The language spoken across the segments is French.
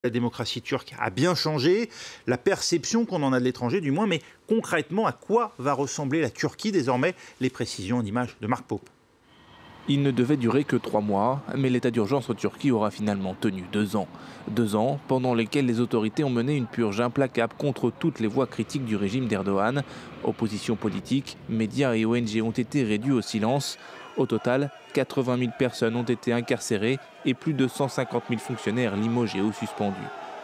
La démocratie turque a bien changé, la perception qu'on en a de l'étranger du moins, mais concrètement, à quoi va ressembler la Turquie désormais? Les précisions en images de Marc Pope. Il ne devait durer que 3 mois, mais l'état d'urgence en Turquie aura finalement tenu 2 ans. 2 ans pendant lesquels les autorités ont mené une purge implacable contre toutes les voix critiques du régime d'Erdogan. Opposition politique, médias et ONG ont été réduits au silence. Au total, 80 000 personnes ont été incarcérées et plus de 150 000 fonctionnaires limogés ou suspendus.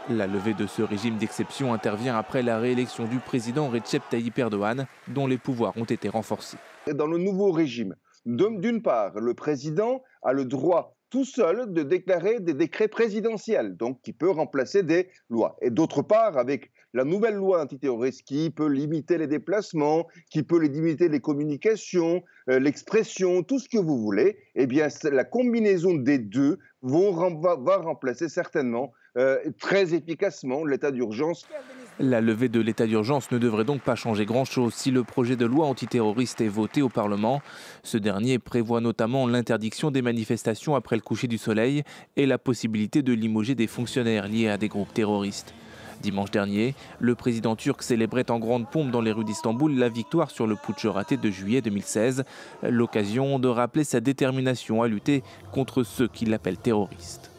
La levée de ce régime d'exception intervient après la réélection du président Recep Tayyip Erdogan, dont les pouvoirs ont été renforcés. Dans le nouveau régime, d'une part, le président a le droit tout seul de déclarer des décrets présidentiels, donc qui peut remplacer des lois. Et d'autre part, avec la nouvelle loi antiterroriste qui peut limiter les déplacements, qui peut limiter les communications, l'expression, tout ce que vous voulez, eh bien la combinaison des deux va remplacer certainement très efficacement l'état d'urgence. La levée de l'état d'urgence ne devrait donc pas changer grand-chose si le projet de loi antiterroriste est voté au Parlement. Ce dernier prévoit notamment l'interdiction des manifestations après le coucher du soleil et la possibilité de limoger des fonctionnaires liés à des groupes terroristes. Dimanche dernier, le président turc célébrait en grande pompe dans les rues d'Istanbul la victoire sur le putsch raté de juillet 2016, l'occasion de rappeler sa détermination à lutter contre ceux qui l'appellent terroristes.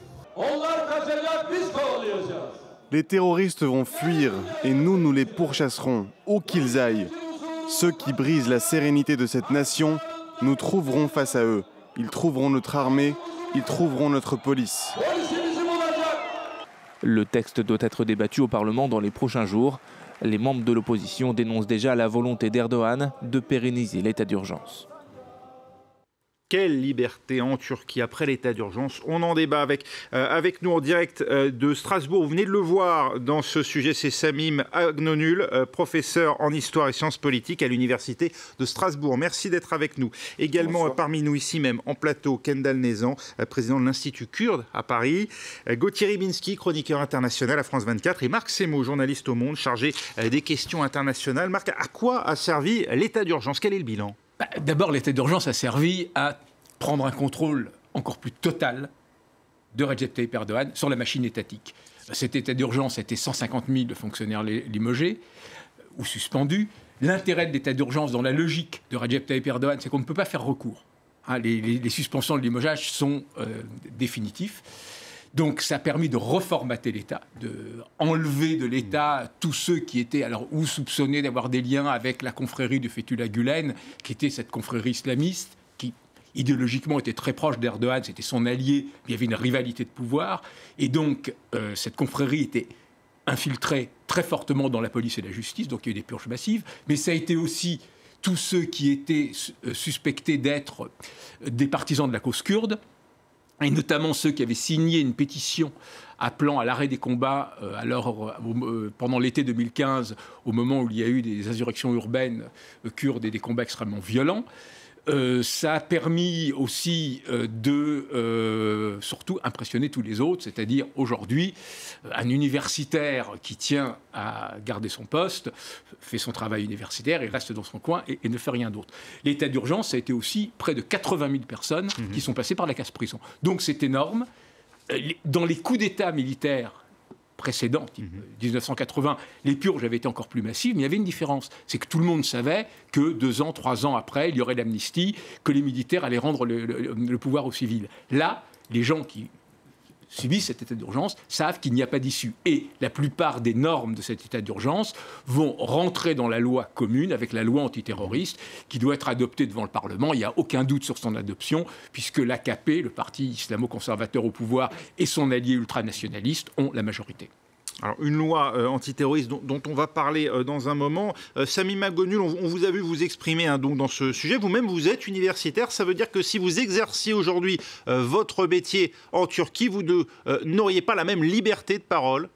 Les terroristes vont fuir et nous les pourchasserons, où qu'ils aillent. Ceux qui brisent la sérénité de cette nation, nous trouverons face à eux. Ils trouveront notre armée, ils trouveront notre police. Le texte doit être débattu au Parlement dans les prochains jours. Les membres de l'opposition dénoncent déjà la volonté d'Erdogan de pérenniser l'état d'urgence. Quelle liberté en Turquie après l'état d'urgence? On en débat avec nous en direct de Strasbourg. Vous venez de le voir dans ce sujet, c'est Samim Agnonul, professeur en histoire et sciences politiques à l'université de Strasbourg. Merci d'être avec nous. Également parmi nous ici même en plateau, Kendall Nezan, président de l'Institut kurde à Paris, Gauthier Ribinski, chroniqueur international à France 24 et Marc Semo, journaliste au Monde, chargé des questions internationales. Marc, à quoi a servi l'état d'urgence? Quel est le bilan? D'abord, l'état d'urgence a servi à prendre un contrôle encore plus total de Recep Tayyip Erdogan sur la machine étatique. Cet état d'urgence était 150 000 fonctionnaires limogés ou suspendus. L'intérêt de l'état d'urgence dans la logique de Recep Tayyip Erdogan, c'est qu'on ne peut pas faire recours. Les suspensions de limogeage sont définitifs. Donc ça a permis de reformater l'État, d'enlever de l'État tous ceux qui étaient alors ou soupçonnés d'avoir des liens avec la confrérie du Fethullah Gülen, qui était cette confrérie islamiste, qui idéologiquement était très proche d'Erdogan, c'était son allié, il y avait une rivalité de pouvoir, et donc cette confrérie était infiltrée très fortement dans la police et la justice, donc il y a eu des purges massives, mais ça a été aussi tous ceux qui étaient suspectés d'être des partisans de la cause kurde, et notamment ceux qui avaient signé une pétition appelant à l'arrêt des combats pendant l'été 2015, au moment où il y a eu des insurrections urbaines kurdes et des combats extrêmement violents. Ça a permis aussi de surtout impressionner tous les autres, c'est-à-dire aujourd'hui, un universitaire qui tient à garder son poste, fait son travail universitaire, il reste dans son coin et ne fait rien d'autre. L'état d'urgence, ça a été aussi près de 80 000 personnes qui sont passées par la case-prison. Donc c'est énorme. Dans les coups d'État militaires précédents, 1980, les purges avaient été encore plus massives, mais il y avait une différence. C'est que tout le monde savait que 2 ans, 3 ans après, il y aurait l'amnistie, que les militaires allaient rendre le pouvoir aux civils. Là, les gens qui subissent cet état d'urgence savent qu'il n'y a pas d'issue. Et la plupart des normes de cet état d'urgence vont rentrer dans la loi commune avec la loi antiterroriste qui doit être adoptée devant le Parlement. Il n'y a aucun doute sur son adoption puisque l'AKP, le parti islamo-conservateur au pouvoir, et son allié ultranationaliste ont la majorité. Alors, une loi antiterroriste dont on va parler dans un moment. Samim Agnonul, on vous a vu vous exprimer donc dans ce sujet. Vous-même, vous êtes universitaire. Ça veut dire que si vous exerciez aujourd'hui votre métier en Turquie, vous n'auriez pas la même liberté de parole?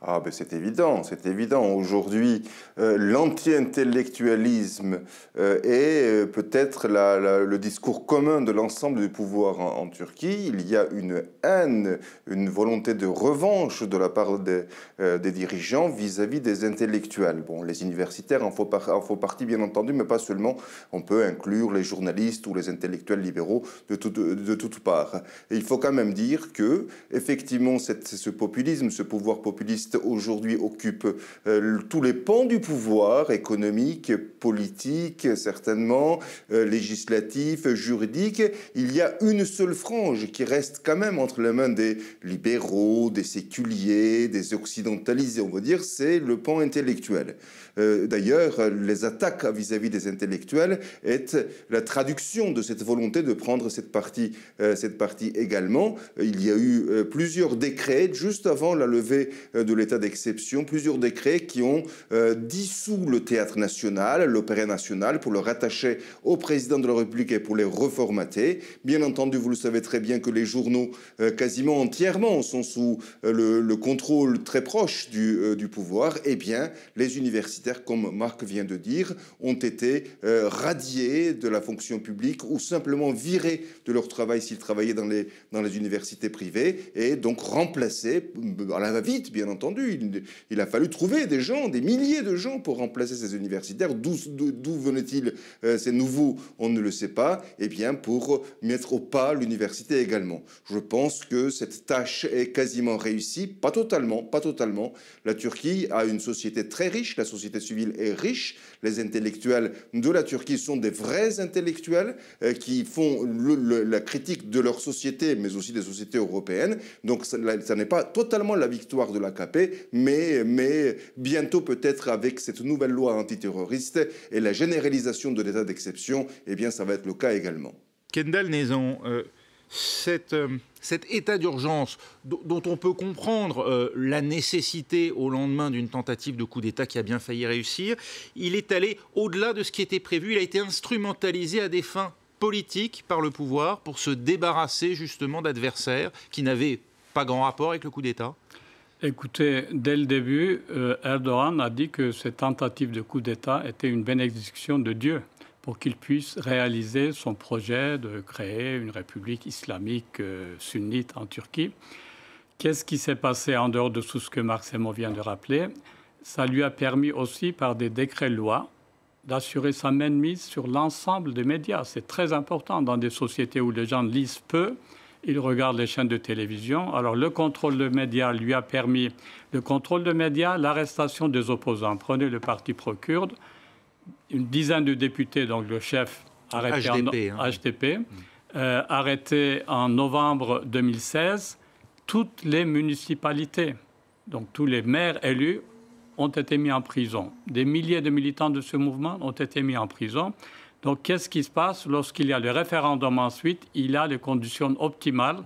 Ah ben c'est évident, c'est évident. Aujourd'hui, l'anti-intellectualisme est peut-être le discours commun de l'ensemble du pouvoir en Turquie. Il y a une haine, une volonté de revanche de la part des dirigeants vis-à-vis des intellectuels. Bon, les universitaires en font partie, bien entendu, mais pas seulement. On peut inclure les journalistes ou les intellectuels libéraux de toutes parts. Et il faut quand même dire que, effectivement, ce populisme, ce pouvoir populiste aujourd'hui occupe tous les pans du pouvoir, économique, politique, certainement, législatif, juridique. Il y a une seule frange qui reste quand même entre les mains des libéraux, des séculiers, des occidentalisés, on va dire, c'est le pan intellectuel. D'ailleurs, les attaques vis-à-vis des intellectuels est la traduction de cette volonté de prendre cette partie également. Il y a eu plusieurs décrets juste avant la levée de l'état d'exception, plusieurs décrets qui ont dissous le théâtre national, l'opéra national, pour le rattacher au président de la République et pour les reformater. Bien entendu, vous le savez très bien que les journaux quasiment entièrement sont sous le contrôle très proche du pouvoir. Eh bien, les universitaires, comme Marc vient de dire, ont été radiés de la fonction publique ou simplement virés de leur travail s'ils travaillaient dans les universités privées et donc remplacés à la va-vite, bien entendu. Il a fallu trouver des gens, des milliers de gens pour remplacer ces universitaires. D'où venaient-ils ces nouveaux? On ne le sait pas. Eh bien, pour mettre au pas l'université également. Je pense que cette tâche est quasiment réussie. Pas totalement. La Turquie a une société très riche. La société civile est riche. Les intellectuels de la Turquie sont des vrais intellectuels qui font la critique de leur société, mais aussi des sociétés européennes. Donc, ça n'est pas totalement la victoire de l'AKP, mais bientôt peut-être avec cette nouvelle loi antiterroriste et la généralisation de l'état d'exception, eh bien, ça va être le cas également. Kendall Nezhan, cet état d'urgence dont on peut comprendre la nécessité au lendemain d'une tentative de coup d'État qui a bien failli réussir, il est allé au-delà de ce qui était prévu, il a été instrumentalisé à des fins politiques par le pouvoir pour se débarrasser justement d'adversaires qui n'avaient pas grand rapport avec le coup d'État. Écoutez, dès le début, Erdogan a dit que cette tentative de coup d'État était une bénédiction de Dieu pour qu'il puisse réaliser son projet de créer une république islamique sunnite en Turquie. Qu'est-ce qui s'est passé en dehors de tout ce que Marc Semo vient de rappeler? Ça lui a permis aussi, par des décrets-lois, d'assurer sa mainmise sur l'ensemble des médias. C'est très important dans des sociétés où les gens lisent peu. Il regarde les chaînes de télévision. Alors, le contrôle de médias lui a permis, l'arrestation des opposants. Prenez le parti pro-kurde, une dizaine de députés, donc le chef HDP, arrêté en novembre 2016. Toutes les municipalités, donc tous les maires élus, ont été mis en prison. Des milliers de militants de ce mouvement ont été mis en prison. Donc, qu'est-ce qui se passe lorsqu'il y a le référendum ensuite? Il a les conditions optimales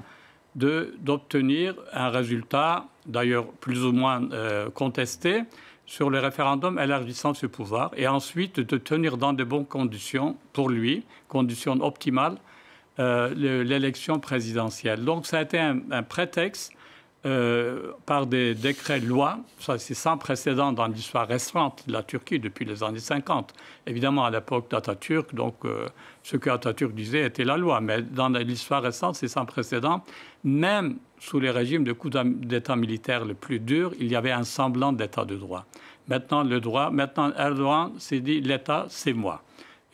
d'obtenir un résultat, d'ailleurs plus ou moins contesté, sur le référendum élargissant ce pouvoir, et ensuite de tenir dans de bonnes conditions, pour lui, conditions optimales, l'élection présidentielle. Donc, ça a été un prétexte par des décrets-lois, ça c'est sans précédent dans l'histoire récente de la Turquie depuis les années 50. Évidemment, à l'époque d'Atatürk, donc ce que Atatürk disait était la loi, mais dans l'histoire récente, c'est sans précédent. Même sous les régimes de coups d'État militaire les plus durs, il y avait un semblant d'État de droit. Maintenant, Erdogan s'est dit, l'État, c'est moi.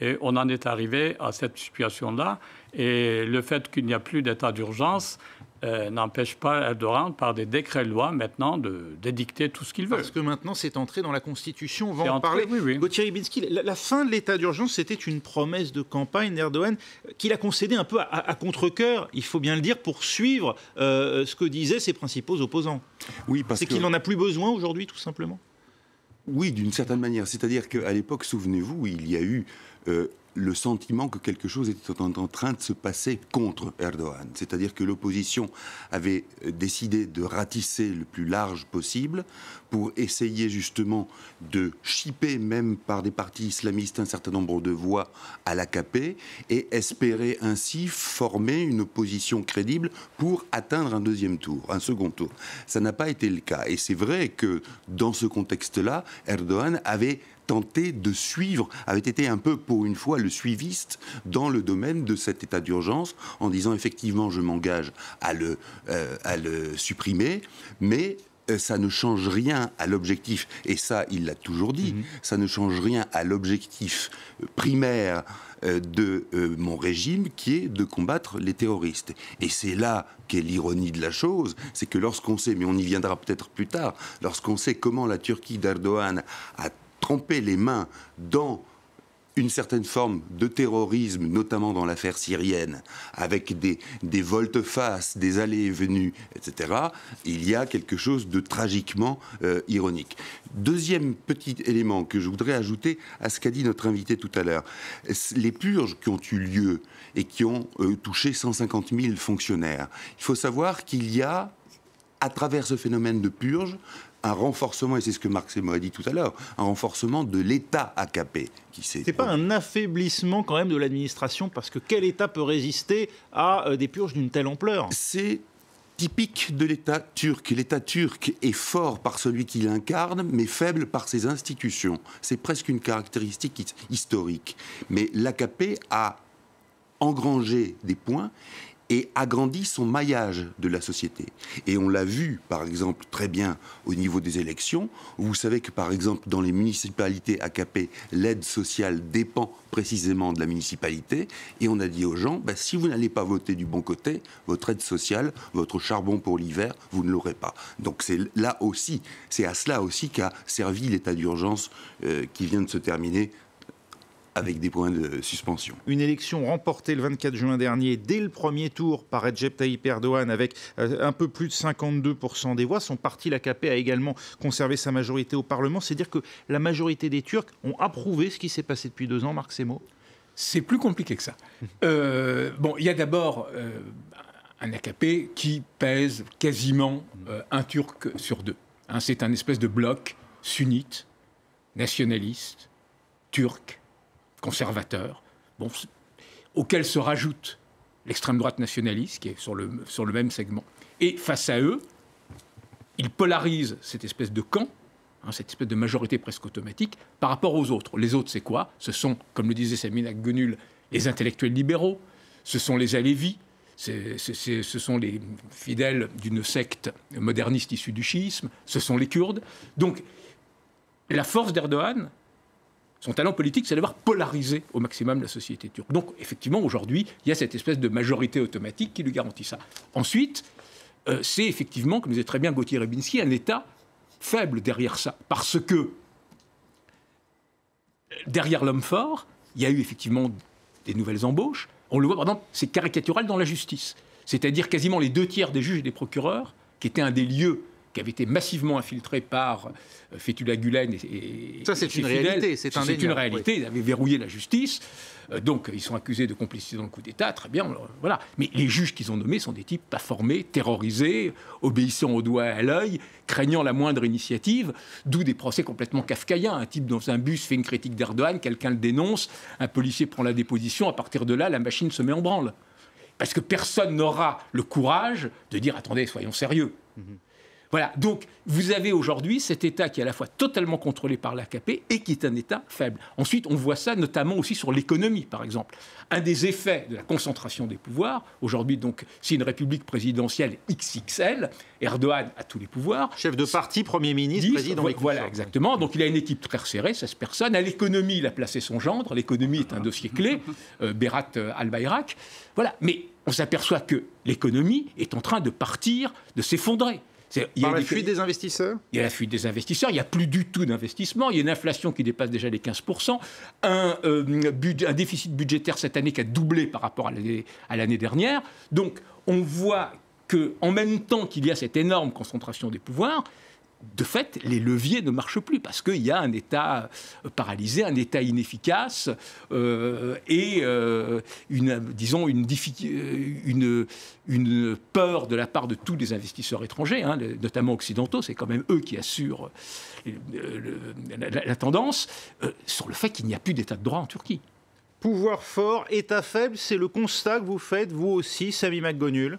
Et on en est arrivé à cette situation-là. Et le fait qu'il n'y a plus d'état d'urgence n'empêche pas Erdogan, par des décrets-lois, maintenant, d'édicter tout ce qu'il veut. Parce que maintenant, c'est entré dans la Constitution. On va en parler. Oui. Gauthier Rybinski, la fin de l'état d'urgence, c'était une promesse de campagne d'Erdogan qu'il a concédé un peu à contre-cœur, il faut bien le dire, pour suivre ce que disaient ses principaux opposants. Oui, parce c'est qu'il n'en a plus besoin aujourd'hui, tout simplement. Oui, d'une certaine manière. C'est-à-dire qu'à l'époque, souvenez-vous, il y a eu le sentiment que quelque chose était en train de se passer contre Erdogan. C'est-à-dire que l'opposition avait décidé de ratisser le plus large possible pour essayer justement de chipper, même par des partis islamistes, un certain nombre de voix à l'AKP et espérer ainsi former une opposition crédible pour atteindre un second tour. Ça n'a pas été le cas. Et c'est vrai que dans ce contexte-là, Erdogan avait tenté de suivre, avait été un peu pour une fois le suiviste dans le domaine de cet état d'urgence en disant effectivement je m'engage à le supprimer, mais ça ne change rien à l'objectif, et ça il l'a toujours dit, ça ne change rien à l'objectif primaire de mon régime qui est de combattre les terroristes. Et c'est là qu'est l'ironie de la chose, c'est que lorsqu'on sait, mais on y viendra peut-être plus tard, lorsqu'on sait comment la Turquie d'Erdogan a trempé les mains dans une certaine forme de terrorisme, notamment dans l'affaire syrienne, avec des volte-face, des allées et venues, etc., il y a quelque chose de tragiquement ironique. Deuxième petit élément que je voudrais ajouter à ce qu'a dit notre invité tout à l'heure. Les purges qui ont eu lieu et qui ont touché 150 000 fonctionnaires, il faut savoir qu'il y a, à travers ce phénomène de purge, un renforcement, et c'est ce que Marc Semo a dit tout à l'heure, un renforcement de l'État AKP. C'est pas un affaiblissement quand même de l'administration, parce que quel État peut résister à des purges d'une telle ampleur ? C'est typique de l'État turc. L'État turc est fort par celui qui l'incarne, mais faible par ses institutions. C'est presque une caractéristique historique. Mais l'AKP a engrangé des points et agrandit son maillage de la société. Et on l'a vu, par exemple, très bien au niveau des élections, où vous savez que, par exemple, dans les municipalités AKP, l'aide sociale dépend précisément de la municipalité, et on a dit aux gens, si vous n'allez pas voter du bon côté, votre aide sociale, votre charbon pour l'hiver, vous ne l'aurez pas. Donc c'est à cela aussi qu'a servi l'état d'urgence qui vient de se terminer, avec des points de suspension. Une élection remportée le 24 juin dernier dès le premier tour par Recep Tayyip Erdogan avec un peu plus de 52% des voix. Son parti, l'AKP, a également conservé sa majorité au Parlement. C'est dire que la majorité des Turcs ont approuvé ce qui s'est passé depuis 2 ans, Marc Semo. C'est plus compliqué que ça. Il y a d'abord un AKP qui pèse quasiment un Turc sur 2. C'est un espèce de bloc sunnite, nationaliste, turc, conservateur, auquel se rajoute l'extrême droite nationaliste, qui est sur le même segment. Et face à eux, ils polarisent cette espèce de camp, cette espèce de majorité presque automatique, par rapport aux autres. Les autres, c'est quoi ? Ce sont, comme le disait Samin Akgönül, les intellectuels libéraux, ce sont les Alevis, ce sont les fidèles d'une secte moderniste issue du chiisme, ce sont les Kurdes. Donc, la force d'Erdogan, son talent politique, c'est d'avoir polarisé au maximum la société turque. Donc, effectivement, aujourd'hui, il y a cette espèce de majorité automatique qui lui garantit ça. Ensuite, c'est effectivement, comme disait très bien Gauthier Rebinski, un État faible derrière ça. Parce que, derrière l'homme fort, il y a eu effectivement des nouvelles embauches. On le voit, par exemple, c'est caricatural dans la justice. C'est-à-dire quasiment les 2 tiers des juges et des procureurs, qui étaient un des lieux qui avait été massivement infiltré par Fethullah Gülen et ça, c'est une réalité. C'est une réalité. Ils avaient verrouillé la justice. Donc, ils sont accusés de complicité dans le coup d'État. Très bien, voilà. Mais les juges qu'ils ont nommés sont des types pas formés, terrorisés, obéissant au doigt et à l'œil, craignant la moindre initiative. D'où des procès complètement kafkaïens. Un type dans un bus fait une critique d'Erdogan, quelqu'un le dénonce, un policier prend la déposition. À partir de là, la machine se met en branle. Parce que personne n'aura le courage de dire « Attendez, soyons sérieux ». Voilà, donc vous avez aujourd'hui cet État qui est à la fois totalement contrôlé par l'AKP et qui est un État faible. Ensuite, on voit ça notamment aussi sur l'économie, par exemple. Un des effets de la concentration des pouvoirs, aujourd'hui, donc, c'est une république présidentielle XXL, Erdogan a tous les pouvoirs. Chef de parti, Premier ministre, président. Voilà, exactement. Donc il a une équipe très resserrée, 16 personnes. À l'économie, il a placé son gendre. L'économie est un dossier clé, Berat Albayrak. Voilà, mais on s'aperçoit que l'économie est en train de partir, de s'effondrer. Par la fuite des investisseurs ? Il y a la fuite des investisseurs, il n'y a plus du tout d'investissement, il y a une inflation qui dépasse déjà les 15%, un déficit budgétaire cette année qui a doublé par rapport à l'année dernière. Donc on voit qu'en même temps qu'il y a cette énorme concentration des pouvoirs, de fait, les leviers ne marchent plus parce qu'il y a un État paralysé, un État inefficace et une peur de la part de tous les investisseurs étrangers, notamment occidentaux, c'est quand même eux qui assurent la tendance, sur le fait qu'il n'y a plus d'État de droit en Turquie. Pouvoir fort, État faible, c'est le constat que vous faites, vous aussi, Sami Maghghonoul?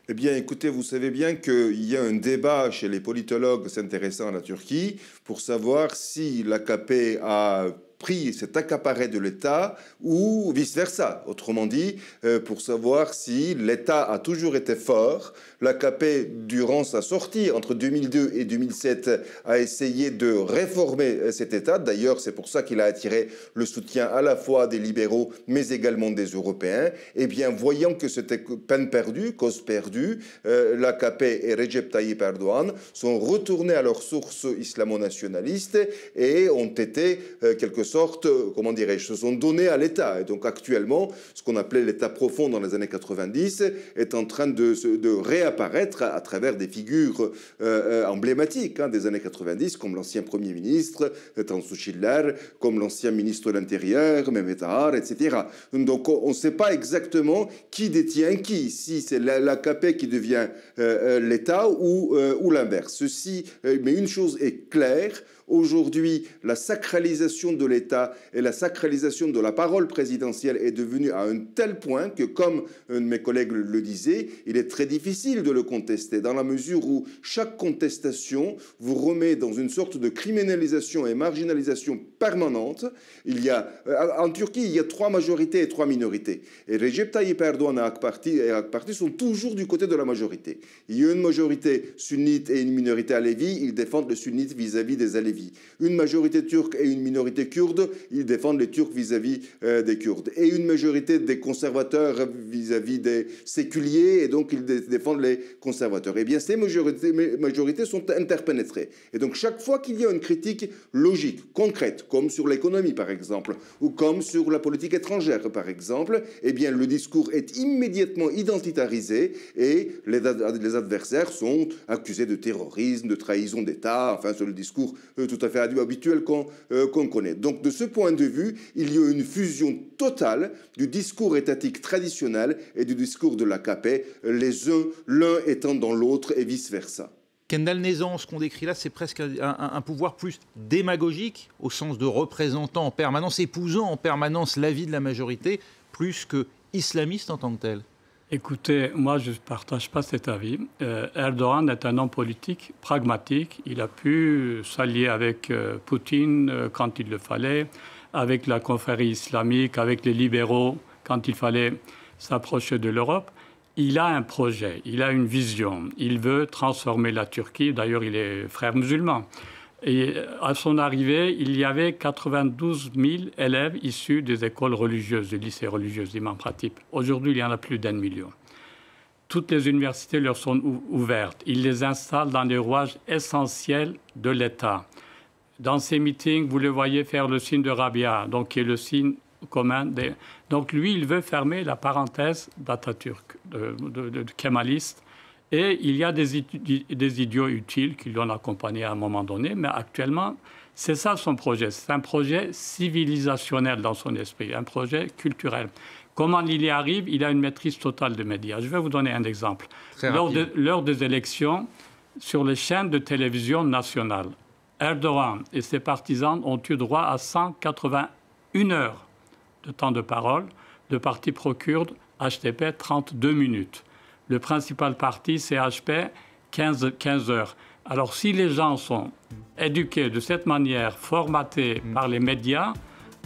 Eh bien, écoutez, vous savez bien qu'il y a un débat chez les politologues s'intéressant à la Turquie pour savoir si l'AKP a pris cet accaparé de l'État ou vice-versa. Autrement dit, pour savoir si l'État a toujours été fort. L'AKP, durant sa sortie entre 2002 et 2007, a essayé de réformer cet État. D'ailleurs, c'est pour ça qu'il a attiré le soutien à la fois des libéraux, mais également des Européens. Eh bien, voyant que c'était peine perdue, cause perdue, l'AKP et Recep Tayyip Erdogan sont retournés à leurs sources islamo-nationalistes et ont été, quelque sorte, comment dirais-je, se sont donnés à l'État. Et donc actuellement, ce qu'on appelait l'État profond dans les années 90 est en train de réapparaître à travers des figures emblématiques des années 90, comme l'ancien Premier ministre Tansu Çiller, comme l'ancien ministre de l'Intérieur Mehmet Ağar, etc. Donc on ne sait pas exactement qui détient qui, si c'est l'AKP qui devient l'État ou l'inverse. Mais une chose est claire. Aujourd'hui, la sacralisation de l'État et la sacralisation de la parole présidentielle est devenue à un tel point que, comme un de mes collègues le disait, il est très difficile de le contester, dans la mesure où chaque contestation vous remet dans une sorte de criminalisation et marginalisation permanente. En Turquie, il y a 3 majorités et 3 minorités. Et Recep Tayyip Erdogan et AK Parti sont toujours du côté de la majorité. Il y a une majorité sunnite et une minorité alevi, ils défendent le sunnite vis-à-vis des alevis. Une majorité turque et une minorité kurde, ils défendent les Turcs vis-à-vis des Kurdes. Et une majorité des conservateurs vis-à-vis des séculiers, et donc ils défendent les conservateurs. Eh bien, ces majorités sont interpénétrées. Et donc, chaque fois qu'il y a une critique logique, concrète, comme sur l'économie, par exemple, ou comme sur la politique étrangère, par exemple, eh bien, le discours est immédiatement identitarisé et les adversaires sont accusés de terrorisme, de trahison d'État, enfin, c'est le discours tout à fait habituel qu'on connaît. Donc, de ce point de vue, il y a une fusion totale du discours étatique traditionnel et du discours de l'AKP, l'un étant dans l'autre et vice-versa. Kendal Nezhan, ce qu'on décrit là, c'est presque un pouvoir plus démagogique, au sens de représentant en permanence, épousant en permanence l'avis de la majorité, plus que islamiste en tant que tel. Écoutez, moi je ne partage pas cet avis. Erdogan est un homme politique pragmatique. Il a pu s'allier avec Poutine quand il le fallait, avec la confrérie islamique, avec les libéraux quand il fallait s'approcher de l'Europe. Il a un projet, il a une vision. Il veut transformer la Turquie. D'ailleurs, il est frère musulman. Et à son arrivée, il y avait 92 000 élèves issus des écoles religieuses, des lycées religieux d'Imam Khatib. Aujourd'hui, il y en a plus d'1 million. Toutes les universités leur sont ouvertes. Il les installe dans les rouages essentiels de l'État. Dans ces meetings, vous le voyez faire le signe de Rabia, donc qui est le signe commun. Donc lui, il veut fermer la parenthèse d'Atatürk, de kémaliste. Et il y a des idiots utiles qui l'ont accompagné à un moment donné, mais actuellement, c'est ça son projet. C'est un projet civilisationnel dans son esprit, un projet culturel. Comment il y arrive? Il a une maîtrise totale des médias. Je vais vous donner un exemple. Lors des élections, sur les chaînes de télévision nationales, Erdogan et ses partisans ont eu droit à 181 heures de temps de parole. Le parti pro-kurde, HDP, 32 minutes. Le principal parti, CHP, 15 heures. Alors, si les gens sont éduqués de cette manière, formatés par les médias,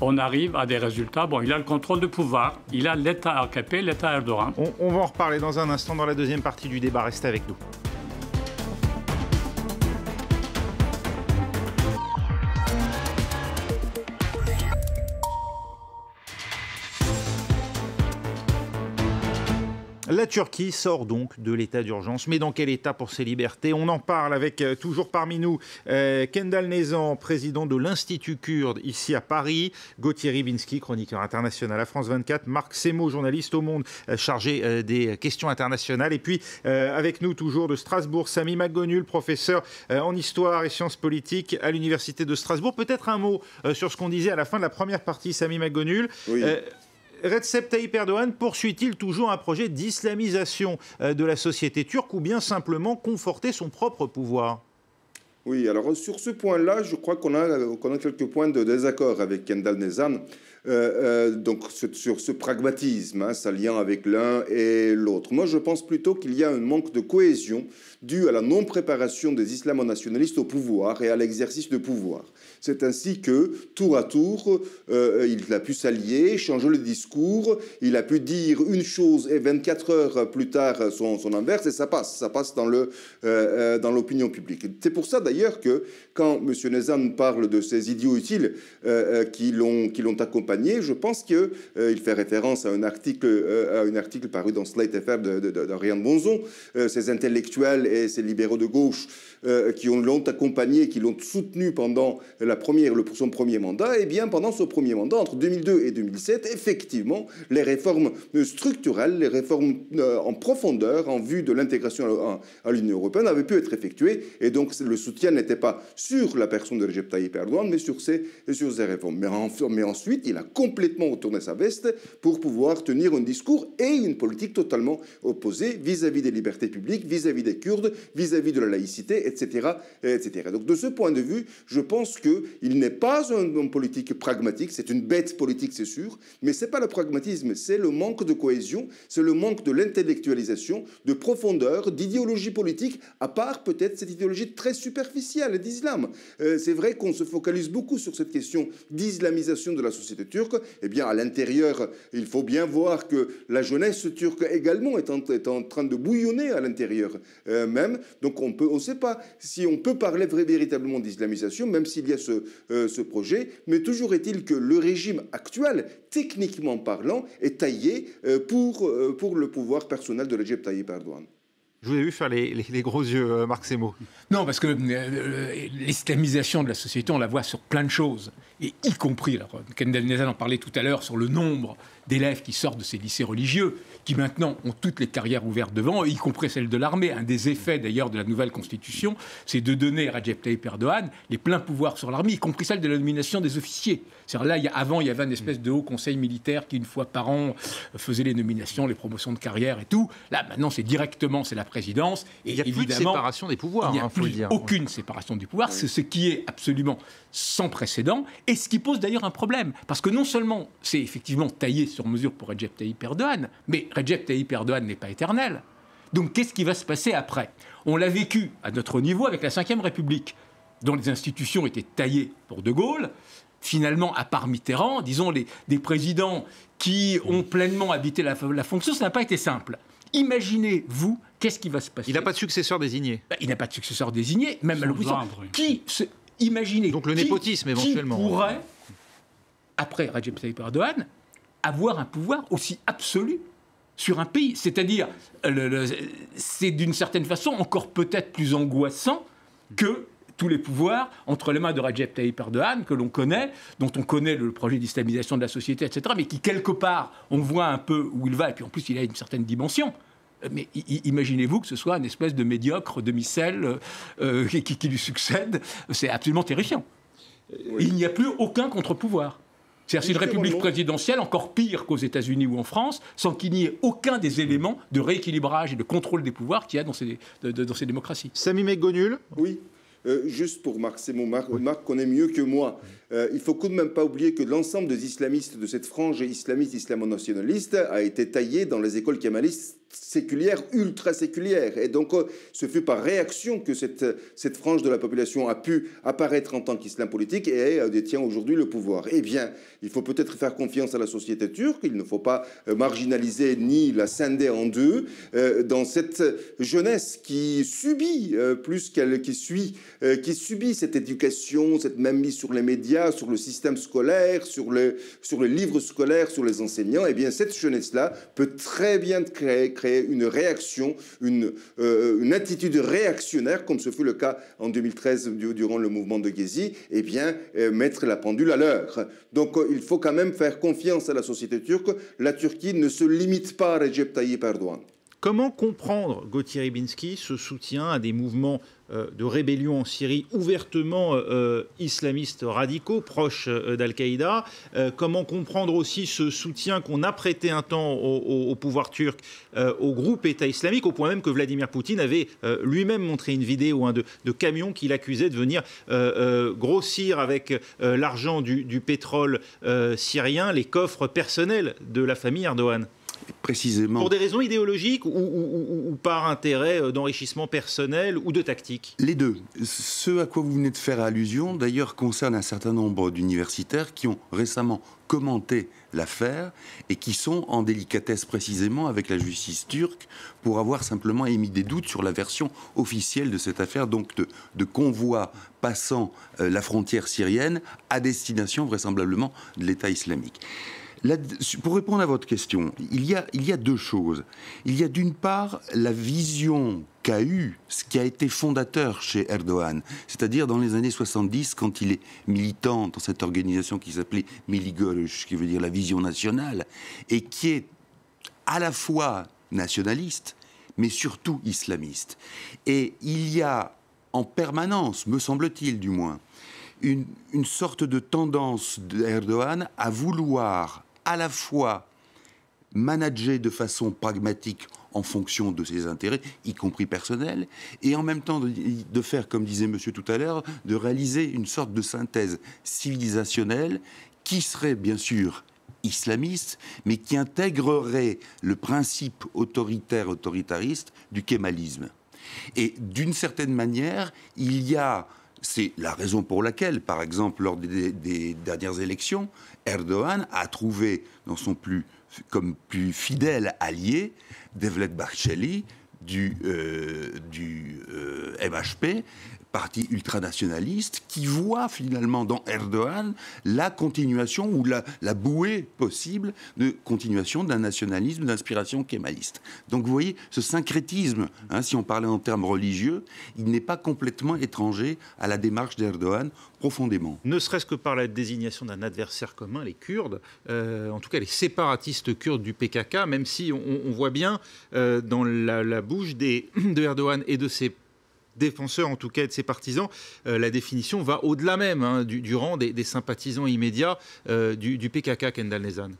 on arrive à des résultats. Bon, il a le contrôle du pouvoir, il a l'État AKP, l'État Erdogan. On va en reparler dans un instant dans la deuxième partie du débat. Restez avec nous. La Turquie sort donc de l'état d'urgence, mais dans quel état pour ses libertés? On en parle avec toujours parmi nous Kendal Nezhan, président de l'Institut kurde ici à Paris, Gauthier Rybinski, chroniqueur international à France 24, Marc Semo, journaliste au Monde chargé des questions internationales, et puis avec nous toujours de Strasbourg, Sami Maggonul, professeur en histoire et sciences politiques à l'Université de Strasbourg. Peut-être un mot sur ce qu'on disait à la fin de la première partie, Sami Maggonul. Oui. Recep Tayyip Erdogan poursuit-il toujours un projet d'islamisation de la société turque ou bien simplement conforter son propre pouvoir? Oui, alors sur ce point-là, je crois qu'on a quelques points de désaccord avec Kendal Nezhan. Donc sur ce pragmatisme, s'alliant avec l'un et l'autre. Moi, je pense plutôt qu'il y a un manque de cohésion dû à la non-préparation des islamo-nationalistes au pouvoir et à l'exercice de pouvoir. C'est ainsi que, tour à tour, il a pu s'allier, changer le discours, il a pu dire une chose et 24 heures plus tard son inverse, et ça passe dans l'opinion publique. C'est pour ça d'ailleurs que quand M. Nezhan parle de ces idiots utiles qui l'ont accompagné, je pense qu'il fait référence à un article paru dans Slate FR d'Ariane Bonzon, ces intellectuels et ces libéraux de gauche qui l'ont accompagné, qui l'ont soutenu pendant son premier mandat. Et bien pendant ce premier mandat, entre 2002 et 2007, effectivement, les réformes structurelles, les réformes en profondeur en vue de l'intégration à l'Union européenne avaient pu être effectuées. Et donc le soutien n'était pas sur la personne de Recep Tayyip Erdogan, mais sur ses réformes. Mais ensuite, il a complètement retourné sa veste pour pouvoir tenir un discours et une politique totalement opposée vis-à-vis des libertés publiques, vis-à-vis des Kurdes, vis-à-vis de la laïcité, etc., etc. Donc de ce point de vue, je pense qu'il n'est pas un homme politique pragmatique, c'est une bête politique, c'est sûr, mais ce n'est pas le pragmatisme, c'est le manque de cohésion, c'est le manque de l'intellectualisation, de profondeur, d'idéologie politique, à part peut-être cette idéologie très superficielle d'islam. C'est vrai qu'on se focalise beaucoup sur cette question d'islamisation de la société turque. Eh bien, à l'intérieur, il faut bien voir que la jeunesse turque également est en train de bouillonner à l'intérieur même. Donc, on ne sait pas si on peut parler véritablement d'islamisation, même s'il y a ce projet. Mais toujours est-il que le régime actuel, techniquement parlant, est taillé pour le pouvoir personnel de Recep Tayyip Erdogan. Je vous ai vu faire les gros yeux, Marc Semo. Non, parce que l'islamisation de la société, on la voit sur plein de choses, et y compris, alors Kendal Nezhan en parlait tout à l'heure, sur le nombre d'élèves qui sortent de ces lycées religieux, qui maintenant ont toutes les carrières ouvertes devant eux, y compris celle de l'armée. Un des effets d'ailleurs de la nouvelle constitution, c'est de donner à Recep Tayyip Erdogan les pleins pouvoirs sur l'armée, y compris celle de la nomination des officiers. C'est-à-dire là, avant, il y avait une espèce de haut conseil militaire qui, une fois par an, faisait les nominations, les promotions de carrière et tout. Là, maintenant, c'est la présidence. Et il n'y a plus de séparation des pouvoirs, il n'y a plus aucune séparation des pouvoirs. C'est ce qui est absolument sans précédent, et ce qui pose d'ailleurs un problème. Parce que non seulement c'est effectivement taillé sur mesure pour Recep Tayyip Erdogan, mais Recep Tayyip Erdogan n'est pas éternel. Donc qu'est-ce qui va se passer après? On l'a vécu à notre niveau avec la Ve République, dont les institutions étaient taillées pour De Gaulle. Finalement, à part Mitterrand, disons, des présidents qui ont pleinement habité la fonction, ça n'a pas été simple. Imaginez-vous, qu'est-ce qui va se passer? Il n'a pas de successeur désigné. Il n'a pas de successeur désigné, même à l'opposition. Imaginez. Donc le népotisme, éventuellement. Qui pourrait, après Recep Tayyip Erdogan, avoir un pouvoir aussi absolu sur un pays? C'est-à-dire, c'est d'une certaine façon encore peut-être plus angoissant que tous les pouvoirs entre les mains de Recep Tayyip Erdogan, que l'on connaît, dont on connaît le projet d'islamisation de la société, etc., mais qui, quelque part, on voit un peu où il va, et puis en plus, il a une certaine dimension. Mais imaginez-vous que ce soit une espèce de médiocre demi-sel qui lui succède. C'est absolument terrifiant. Oui. Il n'y a plus aucun contre-pouvoir. C'est une république présidentielle encore pire qu'aux États-Unis ou en France, sans qu'il n'y ait aucun des éléments de rééquilibrage et de contrôle des pouvoirs qu'il y a dans ces démocraties. Sami Maggonul. Oui. Juste pour Marc Semo, Marc connaît mieux que moi. Il ne faut tout de même pas oublier que l'ensemble des islamistes de cette frange islamiste, islamo-nationaliste, a été taillé dans les écoles kémalistes séculière, ultra séculière. Et donc, ce fut par réaction que cette frange de la population a pu apparaître en tant qu'islam politique et détient aujourd'hui le pouvoir. Eh bien, il faut peut-être faire confiance à la société turque, il ne faut pas marginaliser ni la scinder en deux, dans cette jeunesse qui subit, qui subit cette éducation, cette mainmise sur les médias, sur le système scolaire, sur les livres scolaires, sur les enseignants. Eh bien, cette jeunesse-là peut très bien créer créer une réaction, une attitude réactionnaire, comme ce fut le cas en 2013 durant le mouvement de Gezi, et bien mettre la pendule à l'heure. Donc il faut quand même faire confiance à la société turque. La Turquie ne se limite pas à Recep Tayyip Erdogan. Comment comprendre, Gauthier Rybinski, ce soutien à des mouvements de rébellion en Syrie ouvertement islamistes radicaux, proches d'Al-Qaïda? Comment comprendre aussi ce soutien qu'on a prêté un temps au pouvoir turc, au groupe État islamique, au point même que Vladimir Poutine avait lui-même montré une vidéo de camions qu'il accusait de venir grossir avec l'argent du pétrole syrien les coffres personnels de la famille Erdogan? Précisément. Pour des raisons idéologiques ou par intérêt d'enrichissement personnel ou de tactique? Les deux. Ce à quoi vous venez de faire allusion, d'ailleurs, concerne un certain nombre d'universitaires qui ont récemment commenté l'affaire et qui sont en délicatesse précisément avec la justice turque pour avoir simplement émis des doutes sur la version officielle de cette affaire, donc de convoi passant la frontière syrienne à destination vraisemblablement de l'État islamique. Pour répondre à votre question, il y a deux choses. Il y a d'une part la vision qu'a eue, ce qui a été fondateur chez Erdogan, c'est-à-dire dans les années 70, quand il est militant dans cette organisation qui s'appelait Milli Görüş, qui veut dire la vision nationale, et qui est à la fois nationaliste, mais surtout islamiste. Et il y a en permanence, me semble-t-il du moins, une sorte de tendance d'Erdogan à vouloir à la fois manager de façon pragmatique en fonction de ses intérêts, y compris personnels, et en même temps de faire, comme disait monsieur tout à l'heure, de réaliser une sorte de synthèse civilisationnelle qui serait bien sûr islamiste, mais qui intégrerait le principe autoritariste du kémalisme. Et d'une certaine manière, c'est la raison pour laquelle, par exemple, lors des dernières élections, Erdogan a trouvé dans son plus fidèle allié Devlet Bahçeli du MHP, parti ultranationaliste, qui voit finalement dans Erdogan la continuation ou la bouée possible de continuation d'un nationalisme d'inspiration kémaliste. Donc vous voyez, ce syncrétisme, si on parlait en termes religieux, il n'est pas complètement étranger à la démarche d'Erdogan, profondément. Ne serait-ce que par la désignation d'un adversaire commun, les Kurdes, en tout cas les séparatistes kurdes du PKK, même si on voit bien dans la bouche de Erdogan et de ses défenseurs, en tout cas, et de ses partisans, la définition va au-delà même du rang des sympathisants immédiats du PKK, Kendal Nezan.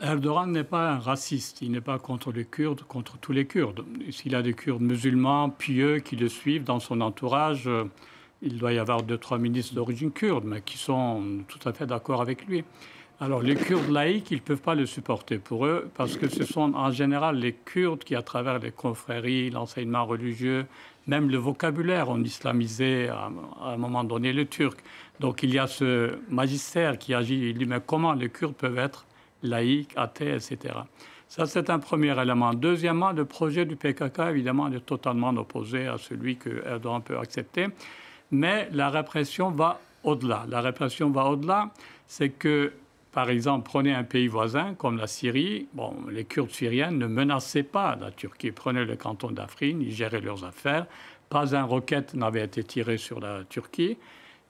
Erdogan n'est pas un raciste, il n'est pas contre les Kurdes, contre tous les Kurdes. S'il a des Kurdes musulmans pieux qui le suivent dans son entourage, il doit y avoir 2-3 ministres d'origine kurde, mais qui sont tout à fait d'accord avec lui. Alors, les Kurdes laïcs, ils ne peuvent pas le supporter pour eux, parce que ce sont en général les Kurdes qui, à travers les confréries, l'enseignement religieux, même le vocabulaire, ont islamisé à un moment donné le turc. Donc, il y a ce magistère qui agit. Il dit, mais comment les Kurdes peuvent être laïcs, athées, etc. Ça, c'est un premier élément. Deuxièmement, le projet du PKK, évidemment, est totalement opposé à celui que Erdogan peut accepter. Mais la répression va au-delà. La répression va au-delà, c'est que, par exemple, prenez un pays voisin comme la Syrie. Bon, les Kurdes syriens ne menaçaient pas la Turquie. Prenez le canton d'Afrin, ils géraient leurs affaires. Pas un roquette n'avait été tiré sur la Turquie.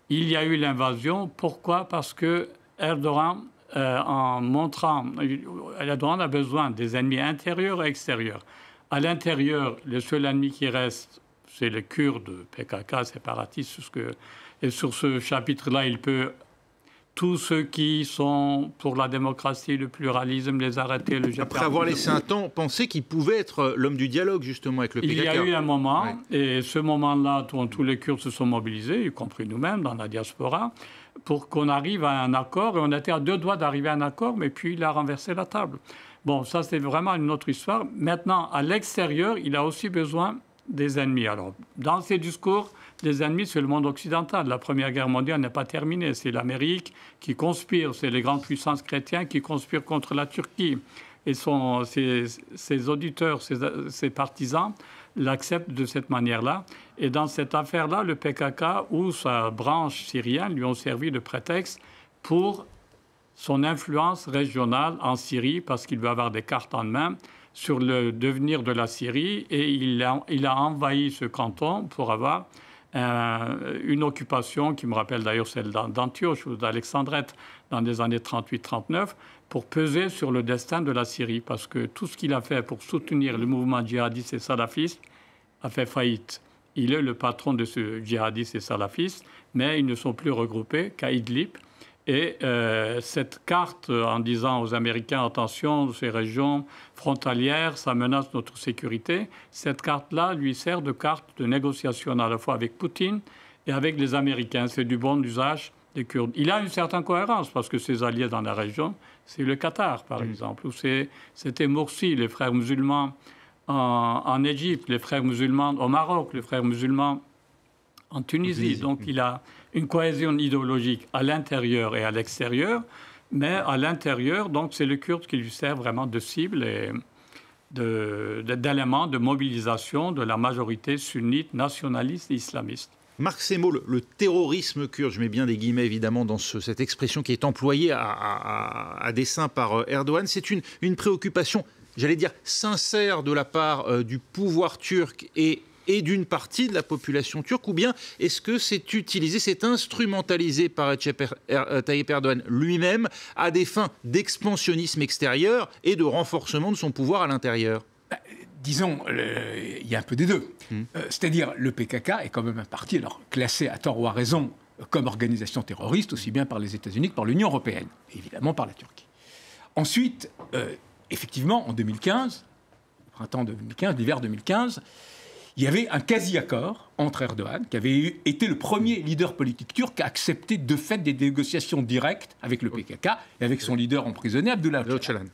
Il y a eu l'invasion. Pourquoi? Parce que Erdogan, en montrant... Erdogan a besoin des ennemis intérieurs et extérieurs. À l'intérieur, le seul ennemi qui reste, c'est les Kurdes, PKK, séparatistes. Et sur ce chapitre-là, il peut... Tous ceux qui sont pour la démocratie, le pluralisme, les arrêter, le jeter. Après avoir laissé un temps, penser qu'il pouvait être l'homme du dialogue, justement, avec le PKK. Il y a eu un moment, et ce moment-là, tous les Kurdes se sont mobilisés, y compris nous-mêmes, dans la diaspora, pour qu'on arrive à un accord. Et on était à 2 doigts d'arriver à un accord, mais puis il a renversé la table. Bon, ça, c'est vraiment une autre histoire. Maintenant, à l'extérieur, il a aussi besoin des ennemis. Alors, dans ses discours, les ennemis, c'est le monde occidental. La Première Guerre mondiale n'est pas terminée. C'est l'Amérique qui conspire. C'est les grandes puissances chrétiennes qui conspirent contre la Turquie. Et ses auditeurs, ses partisans l'acceptent de cette manière-là. Et dans cette affaire-là, le PKK ou sa branche syrienne lui ont servi de prétexte pour son influence régionale en Syrie, parce qu'il veut avoir des cartes en main sur le devenir de la Syrie, et il a envahi ce canton pour avoir une occupation qui me rappelle d'ailleurs celle d'Antioche ou d'Alexandrette dans les années 38-39, pour peser sur le destin de la Syrie, parce que tout ce qu'il a fait pour soutenir le mouvement djihadiste et salafiste a fait faillite. Il est le patron de ce djihadiste et salafiste, mais ils ne sont plus regroupés qu'à Idlib. Et cette carte, en disant aux Américains, attention, ces régions frontalières, ça menace notre sécurité, cette carte-là lui sert de carte de négociation à la fois avec Poutine et avec les Américains. C'est du bon usage des Kurdes. Il a une certaine cohérence, parce que ses alliés dans la région, c'est le Qatar, par exemple, ou c'était Morsi, les frères musulmans en Égypte, les frères musulmans au Maroc, les frères musulmans en Tunisie. Donc il a une cohésion idéologique à l'intérieur et à l'extérieur, mais à l'intérieur, donc c'est le Kurde qui lui sert vraiment de cible et d'élément de mobilisation de la majorité sunnite, nationaliste et islamiste. Marc Semo, le terrorisme kurde, je mets bien des guillemets évidemment dans cette expression qui est employée à dessein par Erdogan, c'est une préoccupation, j'allais dire, sincère de la part du pouvoir turc et d'une partie de la population turque, ou bien est-ce que c'est utilisé, c'est instrumentalisé par Recep Tayyip Erdogan lui-même à des fins d'expansionnisme extérieur et de renforcement de son pouvoir à l'intérieur ? Disons, il y a un peu des deux. C'est-à-dire, le PKK est quand même un parti, alors classé à tort ou à raison comme organisation terroriste, aussi bien par les États-Unis que par l'Union européenne, et évidemment par la Turquie. Ensuite, effectivement, en 2015, printemps 2015, l'hiver 2015, il y avait un quasi-accord entre Erdogan, qui avait été le premier leader politique turc à accepter de fait des négociations directes avec le PKK et avec son leader emprisonné, Abdullah Öcalan.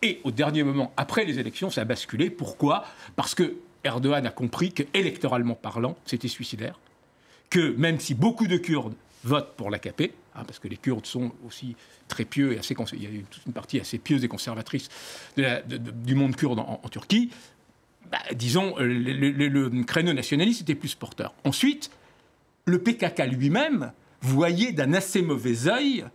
Et au dernier moment, après les élections, ça a basculé. Pourquoi ? Parce que Erdogan a compris qu'électoralement parlant, c'était suicidaire. Que même si beaucoup de Kurdes votent pour l'AKP, parce que les Kurdes sont aussi très pieux et assez... Il y a toute une partie assez pieuse et conservatrice du monde kurde en Turquie, disons, le créneau nationaliste était plus porteur. Ensuite, le PKK lui-même voyait d'un assez mauvais œil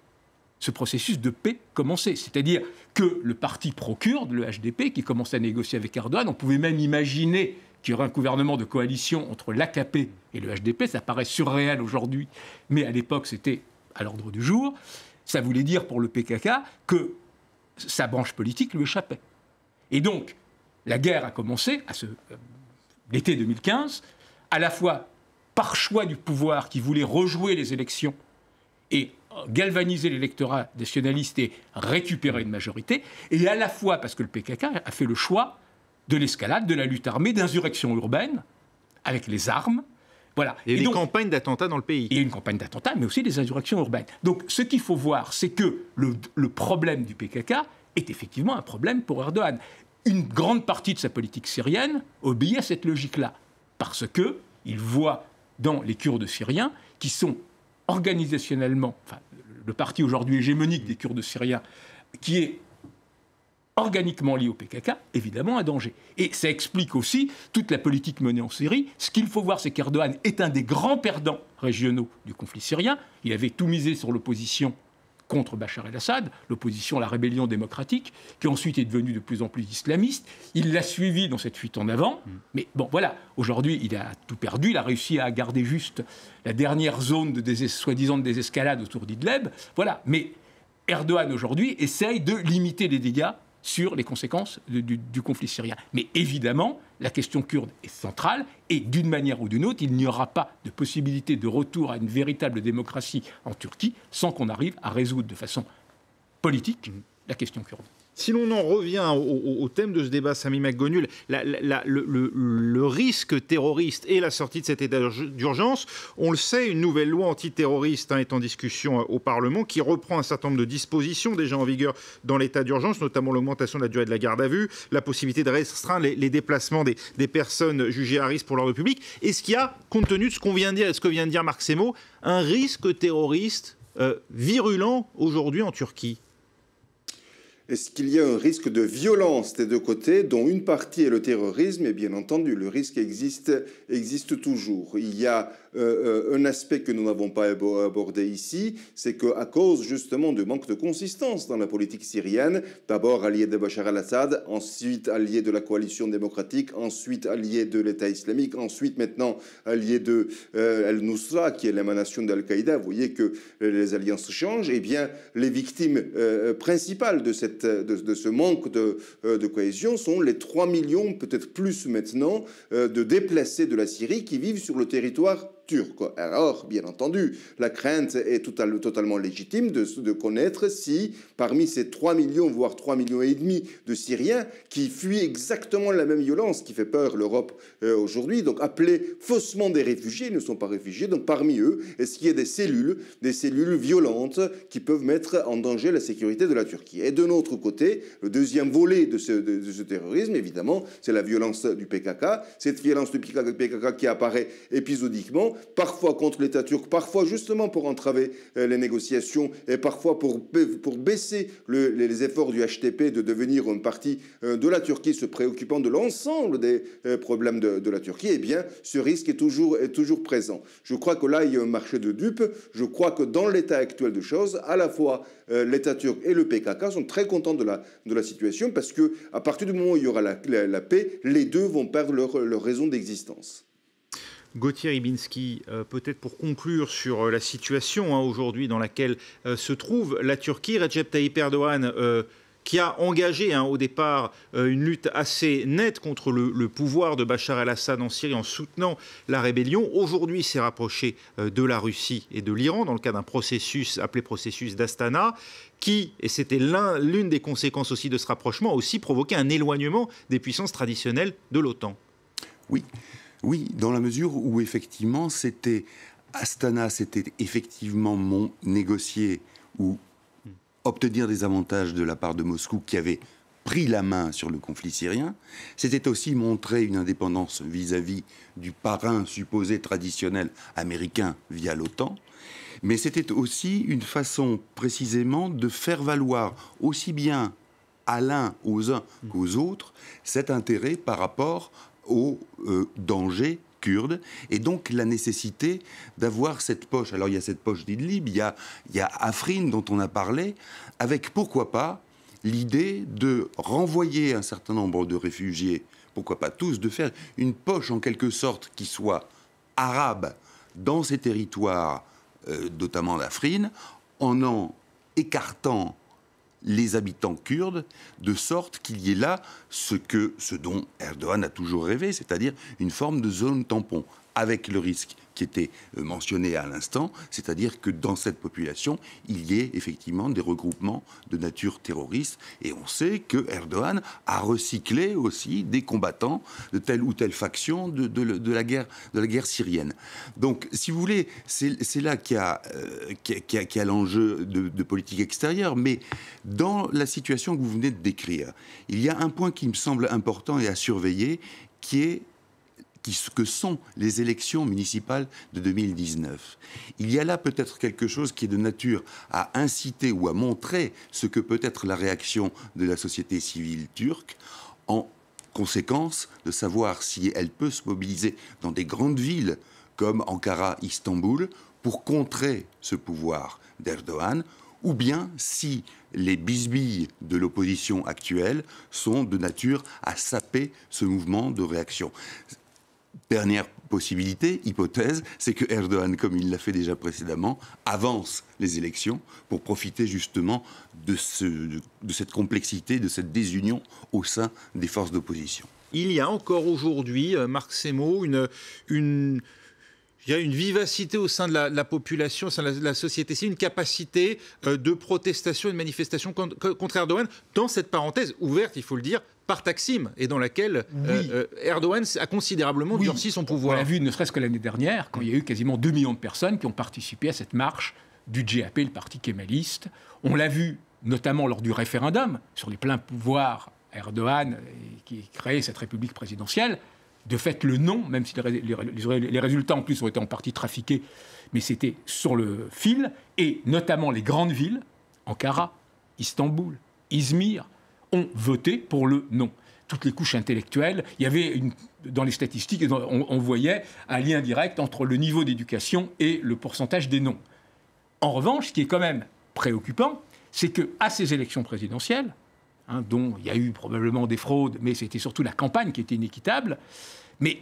ce processus de paix commencer. C'est-à-dire que le parti pro-kurde, le HDP, qui commençait à négocier avec Erdogan, on pouvait même imaginer qu'il y aurait un gouvernement de coalition entre l'AKP et le HDP. Ça paraît surréel aujourd'hui, mais à l'époque, c'était à l'ordre du jour. Ça voulait dire pour le PKK que sa branche politique lui échappait. Et donc, la guerre a commencé l'été 2015, à la fois par choix du pouvoir qui voulait rejouer les élections et galvaniser l'électorat nationaliste et récupérer une majorité, et à la fois parce que le PKK a fait le choix de l'escalade, de la lutte armée, d'insurrection urbaine, avec les armes. Voilà. Et des campagnes d'attentats dans le pays. Et une campagne d'attentats, mais aussi des insurrections urbaines. Donc ce qu'il faut voir, c'est que le problème du PKK est effectivement un problème pour Erdogan. Une grande partie de sa politique syrienne obéit à cette logique-là, parce qu'il voit dans les Kurdes syriens, qui sont organisationnellement, enfin, le parti aujourd'hui hégémonique des Kurdes syriens, qui est organiquement lié au PKK, évidemment un danger. Et ça explique aussi toute la politique menée en Syrie. Ce qu'il faut voir, c'est qu'Erdogan est un des grands perdants régionaux du conflit syrien. Il avait tout misé sur l'opposition contre Bachar el-Assad, l'opposition à la rébellion démocratique, qui ensuite est devenue de plus en plus islamiste. Il l'a suivi dans cette fuite en avant. Mais bon, voilà, aujourd'hui, il a tout perdu. Il a réussi à garder juste la dernière zone soi-disant de désescalade autour d'Idlib. Voilà. Mais Erdogan, aujourd'hui, essaye de limiter les dégâts sur les conséquences du conflit syrien. Mais évidemment, la question kurde est centrale et d'une manière ou d'une autre, il n'y aura pas de possibilité de retour à une véritable démocratie en Turquie sans qu'on arrive à résoudre de façon politique la question kurde. Si l'on en revient au thème de ce débat, Sami Makgonul, le risque terroriste et la sortie de cet état d'urgence, on le sait, une nouvelle loi antiterroriste est en discussion au Parlement qui reprend un certain nombre de dispositions déjà en vigueur dans l'état d'urgence, notamment l'augmentation de la durée de la garde à vue, la possibilité de restreindre les déplacements des personnes jugées à risque pour l'ordre public. Est-ce qu'il y a, compte tenu de ce qu'on vient de dire, ce que vient de dire Marc Semo, un risque terroriste virulent aujourd'hui en Turquie ? Est-ce qu'il y a un risque de violence des deux côtés, dont une partie est le terrorisme? Et bien entendu, le risque existe toujours. Il y a un aspect que nous n'avons pas abordé ici, c'est qu'à cause justement du manque de consistance dans la politique syrienne, d'abord allié de Bachar al-Assad, ensuite allié de la coalition démocratique, ensuite allié de l'État islamique, ensuite maintenant allié de Al-Nusra, qui est l'émanation d'Al-Qaïda, vous voyez que les alliances changent, et bien les victimes principales de ce manque de cohésion sont les 3 millions, peut-être plus maintenant, de déplacés de la Syrie qui vivent sur le territoire turc. Alors, bien entendu, la crainte est totalement légitime de connaître si, parmi ces 3 millions, voire 3,5 millions de Syriens qui fuient exactement la même violence qui fait peur l'Europe aujourd'hui, donc appelés faussement des réfugiés, ils ne sont pas réfugiés, donc parmi eux, est-ce qu'il y a des cellules violentes qui peuvent mettre en danger la sécurité de la Turquie? Et de notre côté, le deuxième volet de ce terrorisme, évidemment, c'est la violence du PKK, cette violence du PKK qui apparaît épisodiquement, parfois contre l'État turc, parfois justement pour entraver les négociations et parfois pour baisser les efforts du HTP de devenir une partie de la Turquie se préoccupant de l'ensemble des problèmes de la Turquie. Eh bien, ce risque est toujours présent. Je crois que là, il y a un marché de dupes. Je crois que dans l'état actuel de choses, à la fois l'État turc et le PKK sont très contents de la situation parce qu'à partir du moment où il y aura la paix, les deux vont perdre leur raison d'existence. Gauthier Rybinski, peut-être pour conclure sur la situation aujourd'hui dans laquelle se trouve la Turquie, Recep Tayyip Erdogan qui a engagé au départ une lutte assez nette contre le pouvoir de Bachar el-Assad en Syrie en soutenant la rébellion, aujourd'hui s'est rapproché de la Russie et de l'Iran dans le cadre d'un processus appelé processus d'Astana qui, et c'était l'une des conséquences aussi de ce rapprochement, a aussi provoqué un éloignement des puissances traditionnelles de l'OTAN. Oui, dans la mesure où effectivement Astana, c'était effectivement négocier ou obtenir des avantages de la part de Moscou qui avait pris la main sur le conflit syrien. C'était aussi montrer une indépendance vis-à-vis du parrain supposé traditionnel américain via l'OTAN. Mais c'était aussi une façon précisément de faire valoir aussi bien à l'un, aux uns qu'aux autres, cet intérêt par rapport au danger kurde, et donc la nécessité d'avoir cette poche. Alors il y a cette poche d'Idlib, il y a Afrin dont on a parlé, avec pourquoi pas l'idée de renvoyer un certain nombre de réfugiés, pourquoi pas tous, de faire une poche en quelque sorte qui soit arabe dans ces territoires, notamment d'Afrin, en écartant les habitants kurdes, de sorte qu'il y ait là ce dont Erdogan a toujours rêvé, c'est-à-dire une forme de zone tampon, avec le risque qui était mentionné à l'instant, c'est-à-dire que dans cette population, il y ait effectivement des regroupements de nature terroriste. Et on sait que Erdogan a recyclé aussi des combattants de telle ou telle faction de la guerre syrienne. Donc, si vous voulez, c'est là qu'il y a l'enjeu de politique extérieure. Mais dans la situation que vous venez de décrire, il y a un point qui me semble important et à surveiller, que sont les élections municipales de 2019. Il y a là peut-être quelque chose qui est de nature à inciter ou à montrer ce que peut être la réaction de la société civile turque, en conséquence de savoir si elle peut se mobiliser dans des grandes villes comme Ankara, Istanbul, pour contrer ce pouvoir d'Erdogan, ou bien si les bisbilles de l'opposition actuelle sont de nature à saper ce mouvement de réaction. Dernière possibilité, hypothèse, c'est que Erdogan, comme il l'a fait déjà précédemment, avance les élections pour profiter justement de cette complexité, de cette désunion au sein des forces d'opposition. Il y a encore aujourd'hui, Marc Semo, une vivacité au sein de la population, au sein de la société, c'est une capacité de protestation et de manifestation contre Erdogan, dans cette parenthèse ouverte, il faut le dire, par Taksim, et dans laquelle Erdogan a considérablement durci son pouvoir. On l'a vu ne serait-ce que l'année dernière, quand il y a eu quasiment 2 millions de personnes qui ont participé à cette marche du CHP, le parti kémaliste. On l'a vu notamment lors du référendum sur les pleins pouvoirs Erdogan, qui créait cette république présidentielle. De fait, le nom, même si les résultats en plus ont été en partie trafiqués, mais c'était sur le fil, et notamment les grandes villes, Ankara, Istanbul, Izmir, ont voté pour le non. Toutes les couches intellectuelles, il y avait dans les statistiques, on voyait un lien direct entre le niveau d'éducation et le pourcentage des non. En revanche, ce qui est quand même préoccupant, c'est qu'à ces élections présidentielles, dont il y a eu probablement des fraudes, mais c'était surtout la campagne qui était inéquitable, mais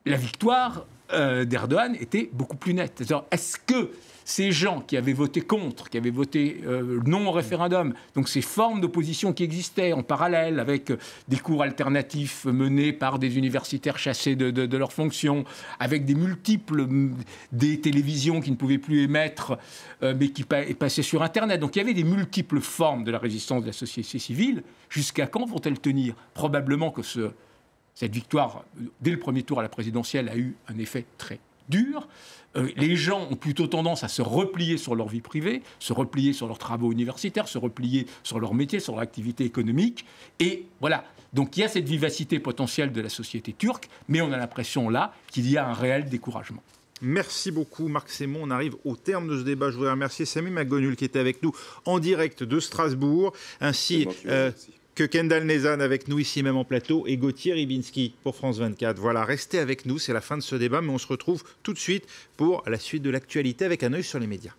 la victoire d'Erdogan était beaucoup plus nette. Est-ce que ces gens qui avaient voté contre, qui avaient voté non au référendum, donc ces formes d'opposition qui existaient en parallèle avec des cours alternatifs menés par des universitaires chassés de leurs fonctions, avec des télévisions qui ne pouvaient plus émettre, mais qui passaient sur Internet. Donc il y avait des multiples formes de la résistance de la société civile. Jusqu'à quand vont-elles tenir ? Probablement que cette victoire, dès le premier tour à la présidentielle, a eu un effet très dur. Les gens ont plutôt tendance à se replier sur leur vie privée, se replier sur leurs travaux universitaires, se replier sur leur métier, sur leur activité économique. Et voilà. Donc il y a cette vivacité potentielle de la société turque, mais on a l'impression là qu'il y a un réel découragement. Merci beaucoup Marc Sémon. On arrive au terme de ce débat. Je voudrais remercier Samim Aghnonul qui était avec nous en direct de Strasbourg, ainsi que Kendall Nezhan avec nous ici même en plateau et Gauthier Ribinski pour France 24. Voilà, restez avec nous, c'est la fin de ce débat, mais on se retrouve tout de suite pour la suite de l'actualité avec un œil sur les médias.